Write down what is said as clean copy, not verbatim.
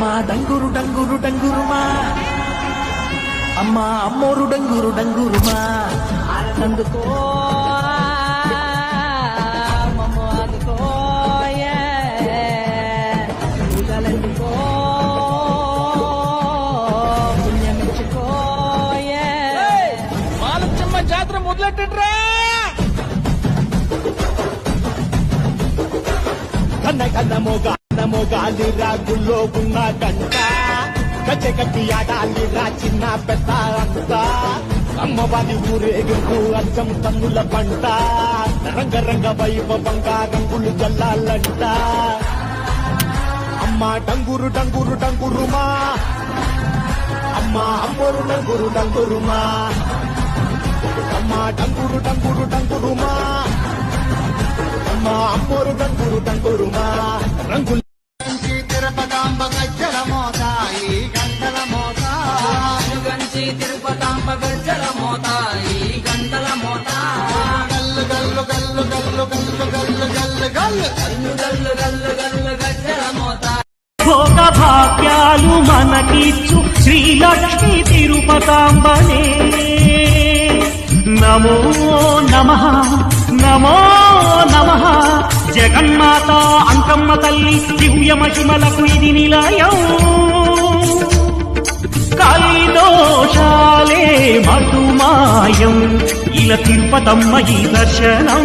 మా డంగురు డంగురు డంగురుమా అమ్మా అమ్మోరు డంగురు డంగురుమా అందుకో అందుకో పూజలందుకో పుణ్యమిచ్చుకో మాలచ్చమ్మ జాతర మొదలెట్టట్రా కన్నమోగాలి రాగుల్లో ఉన్న గంట గచ్చగట్టి ఆడాలి రా చిన్న పెద్ద అంతా అమ్మవారి ఊరేగింపు అచ్చం తన్నుల పంట రంగరంగ వైభవంగా రంగులు జల్లాలంట అమ్మ డంగురు డంగురు డంగురుమా అమ్మ అమ్మోరు డంగురు డంగురుమా అమ్మ డంగురు డంగురు డంగురుమా అమ్మ అమ్మోరు డంగురు డంగురుమా రంగులు తిరుపతాంబ గజ్జల మోత ఈ గంటల మోత తిరుపతాంబ గజ్జల మోత ఈ గంటల మోత గల్లు గల్లు గల్లు గల్లు గల్లు గల్లు గల్లు గల్లు గల్లు గల్లు గల్లు గజ్జల మోత భోగ భాగ్యాలు మనకిచ్చు శ్రీలక్ష్మి తిరుపతాంబనే నమో నమః నమో నమః జగన్మాత అంకమ్మ తల్లి దివ్య మహిమలకు ఇది నిలయం కలిదోషాలే మటుమాయం ఇలా తిరుపతమ్మ ఈ దర్శనం